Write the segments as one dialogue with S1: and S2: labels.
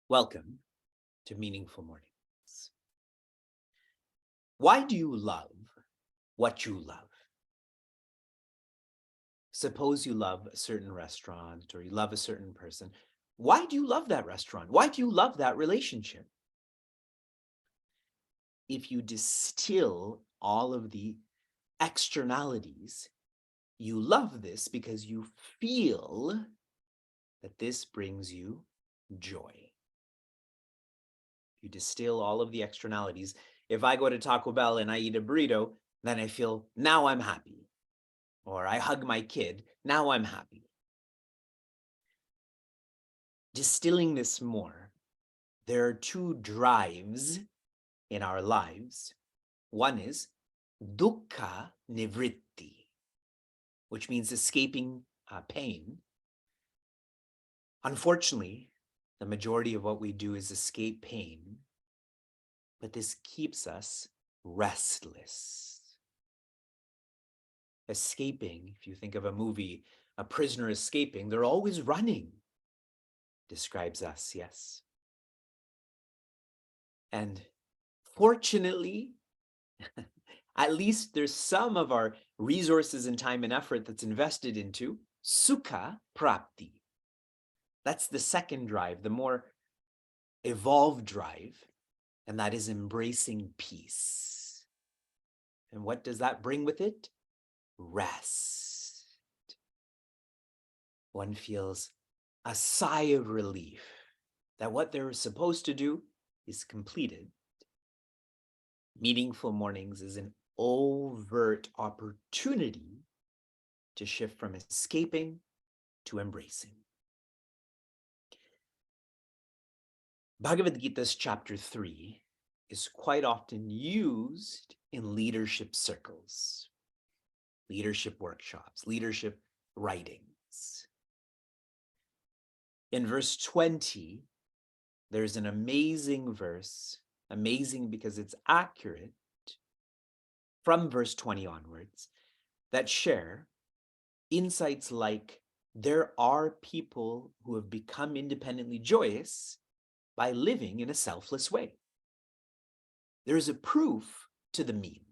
S1: Welcome to Meaningful Mornings. Why do you love what you love? Suppose you love a certain restaurant or you love a certain person. Why do you love that restaurant? Why do you love that relationship? If you distill all of the externalities, you love this because you feel that this brings you joy. You distill all of the externalities. If I go to Taco Bell and I eat a burrito, then I feel, now I'm happy. Or I hug my kid, now I'm happy. Distilling this more, there are two drives in our lives. One is dukkha nivritti, which means escaping pain. Unfortunately, the majority of what we do is escape pain, but this keeps us restless. Escaping, if you think of a movie, a prisoner escaping, they're always running, describes us, yes? And fortunately, at least there's some of our resources and time and effort that's invested into sukha prapti. That's the second drive, the more evolved drive, and that is embracing peace. And what does that bring with it? Rest. One feels a sigh of relief that what they're supposed to do is completed. Meaningful Mornings is an overt opportunity to shift from escaping to embracing. Bhagavad Gita's chapter 3 is quite often used in leadership circles, leadership workshops, leadership writings. In verse 20, there's an amazing verse, amazing because it's accurate, from verse 20 onwards, that share insights like there are people who have become independently joyous by living in a selfless way. There is a proof to the means.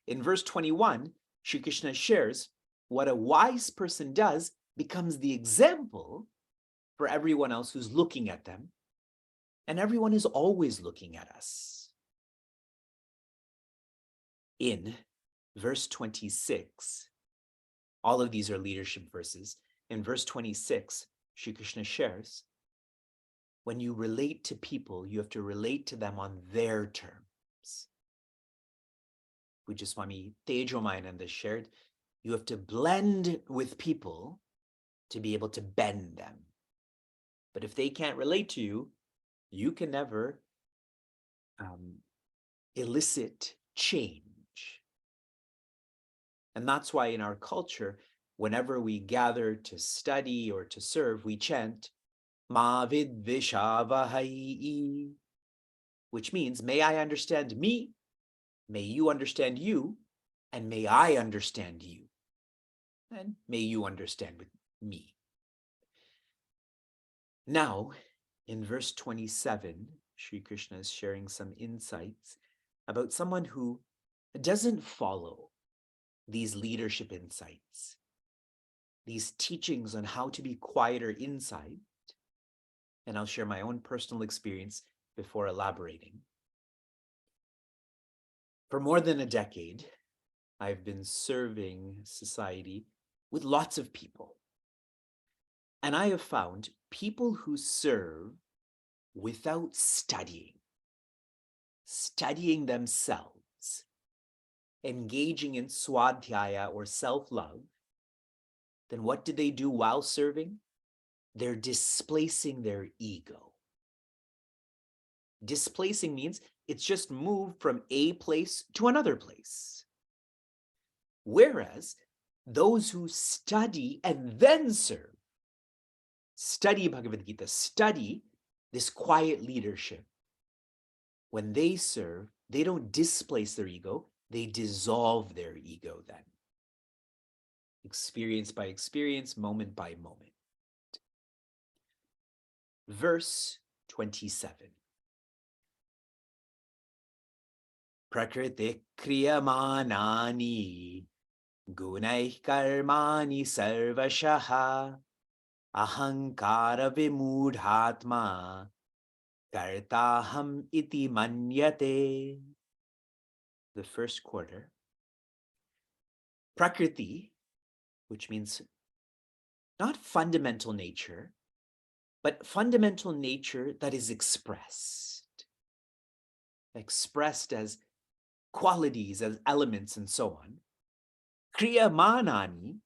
S1: In verse 21, Sri Krishna shares what a wise person does becomes the example for everyone else who's looking at them, and everyone is always looking at us. In verse 26, all of these are leadership verses. In verse 26, Sri Krishna shares, when you relate to people, you have to relate to them on their terms. Pujya Swami Tejomayananda shared, you have to blend with people to be able to bend them. But if they can't relate to you, you can never elicit change. And that's why in our culture, whenever we gather to study or to serve, we chant, Ma vidvishavahai, which means, may I understand me, may you understand you, and may I understand you, and may you understand me. Now, in verse 27, Sri Krishna is sharing some insights about someone who doesn't follow these leadership insights, these teachings on how to be quieter inside. And I'll share my own personal experience before elaborating. For more than a decade, I've been serving society with lots of people. And I have found people who serve without studying themselves, engaging in swadhyaya or self-love, then what do they do while serving? They're displacing their ego. Displacing means it's just moved from a place to another place. Whereas those who study and then serve, study Bhagavad Gita, study this quiet leadership, when they serve, they don't displace their ego, they dissolve their ego then. Experience by experience, moment by moment. Verse 27. Prakriti kriyamanani gunaih karmani sarvashaha ahankara vimudhatma kartaham iti manyate. The first quarter. Prakriti, which means not fundamental nature, but fundamental nature that is expressed as qualities, as elements, and so on. Kriyamanani,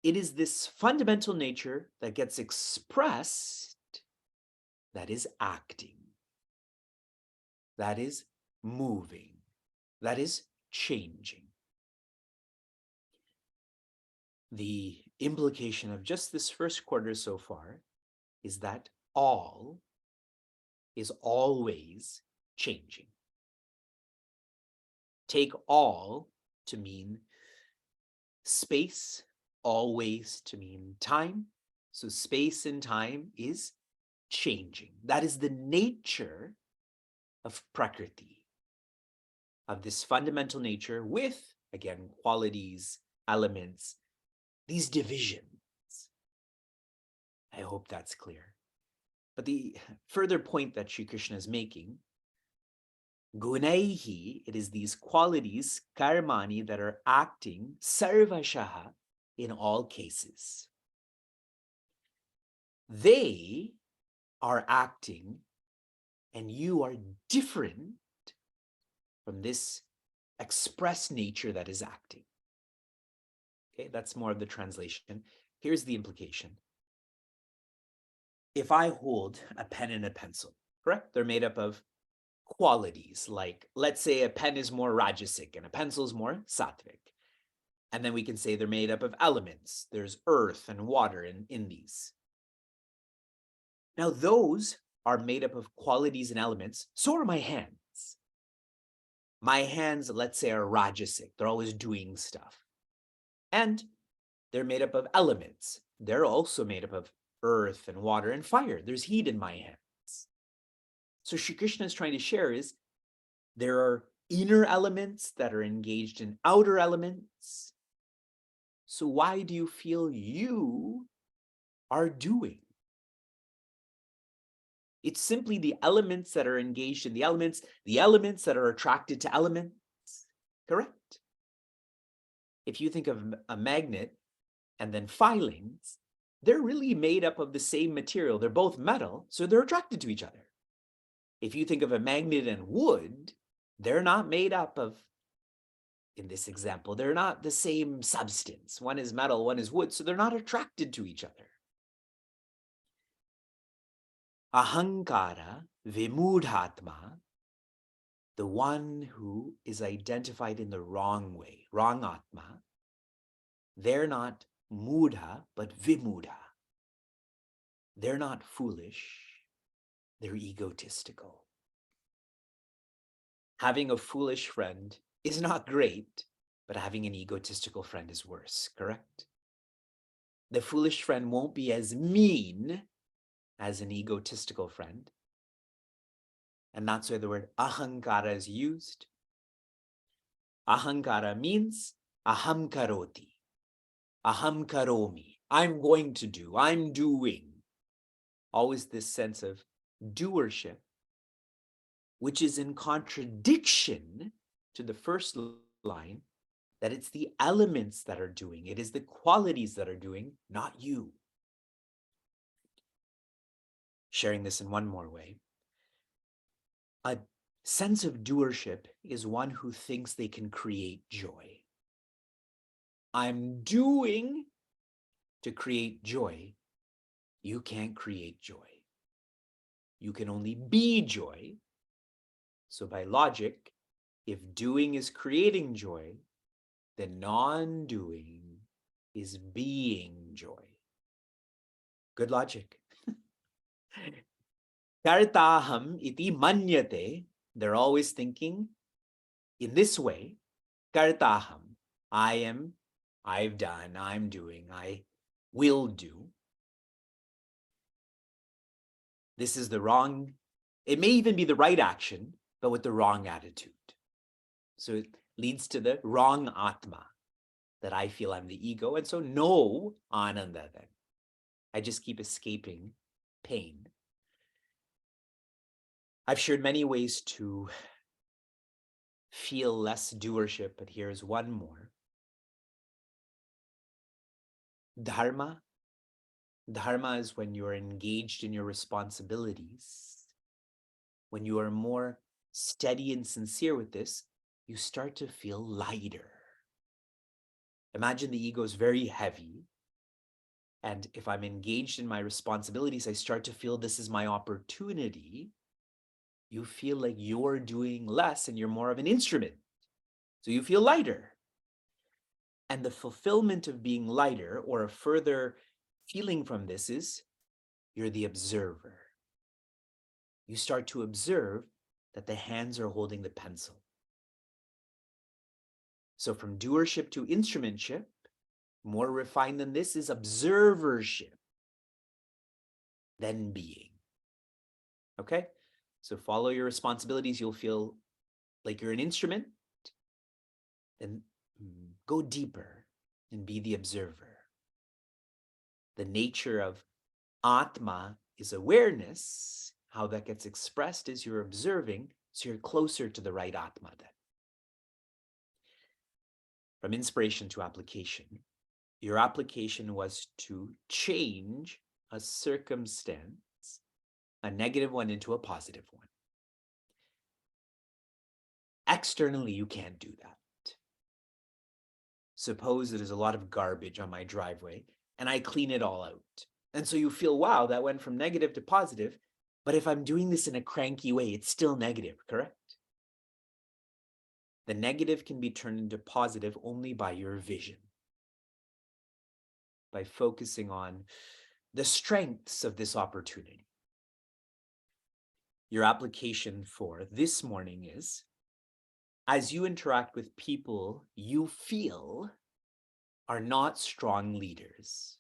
S1: it is this fundamental nature that gets expressed, that is acting, that is moving, that is changing. The implication of just this first quarter so far is that all is always changing. Take all to mean space, always to mean time. So space and time is changing. That is the nature of Prakriti, of this fundamental nature with, again, qualities, elements, these divisions. I hope that's clear. But the further point that Sri Krishna is making, Gunaihi, it is these qualities, karmani, that are acting, sarvashaha, in all cases. They are acting, and you are different from this express nature that is acting. Okay, that's more of the translation. Here's the implication. If I hold a pen and a pencil, correct? They're made up of qualities, like let's say a pen is more rajasic and a pencil is more sattvic. And then we can say they're made up of elements. There's earth and water in these. Now those are made up of qualities and elements. So are my hands. My hands, let's say, are rajasic. They're always doing stuff. And they're made up of elements. They're also made up of earth and water and fire. There's heat in my hands. So Shri Krishna is trying to share is there are inner elements that are engaged in outer elements. So why do you feel you are doing? It's simply the elements that are engaged in the elements that are attracted to elements, correct? If you think of a magnet and then filings, they're really made up of the same material. They're both metal, so they're attracted to each other. If you think of a magnet and wood, they're not made up of, in this example, they're not the same substance. One is metal, one is wood, so they're not attracted to each other. Ahankara vimudhatma, the one who is identified in the wrong way, wrong atma, they're not mudha, but vimudha. They're not foolish, they're egotistical. Having a foolish friend is not great, but having an egotistical friend is worse, correct? The foolish friend won't be as mean as an egotistical friend. And that's where the word ahankara is used. Ahankara means aham karoti, aham karomi. I'm going to do, I'm doing. Always this sense of doership, which is in contradiction to the first line, that it's the elements that are doing, it is the qualities that are doing, not you. Sharing this in one more way, a sense of doership is one who thinks they can create joy. I'm doing to create joy. You can't create joy. You can only be joy. So by logic, if doing is creating joy, then non-doing is being joy. Good logic. Kartaham iti manyate. They're always thinking in this way. Kartaham. I've done, I'm doing, I will do. This is the wrong, it may even be the right action, but with the wrong attitude. So it leads to the wrong Atma, that I feel I'm the ego. And so no Ananda then. I just keep escaping pain. I've shared many ways to feel less doership, but here's one more. Dharma. Dharma is when you're engaged in your responsibilities. When you are more steady and sincere with this, you start to feel lighter. Imagine the ego is very heavy. And if I'm engaged in my responsibilities, I start to feel this is my opportunity. You feel like you're doing less and you're more of an instrument. So you feel lighter. And the fulfillment of being lighter, or a further feeling from this, is you're the observer. You start to observe that the hands are holding the pencil. So from doership to instrumentship, more refined than this is observership, then being. Okay? So follow your responsibilities. You'll feel like you're an instrument. Then go deeper and be the observer. The nature of Atma is awareness. How that gets expressed is you're observing, so you're closer to the right Atma then. From inspiration to application, your application was to change a circumstance, a negative one, into a positive one. Externally, you can't do that. Suppose there's a lot of garbage on my driveway and I clean it all out. And so you feel, wow, that went from negative to positive. But if I'm doing this in a cranky way, it's still negative, correct? The negative can be turned into positive only by your vision, by focusing on the strengths of this opportunity. Your application for this morning is, as you interact with people you feel are not strong leaders,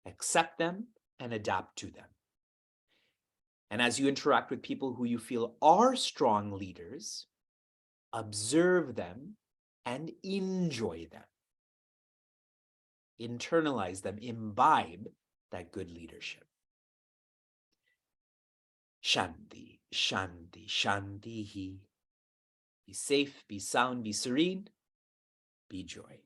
S1: accept them and adapt to them. And as you interact with people who you feel are strong leaders, observe them and enjoy them. Internalize them, imbibe that good leadership. Shanti, Shanti, Shanti. Be safe, be sound, be serene, be joy.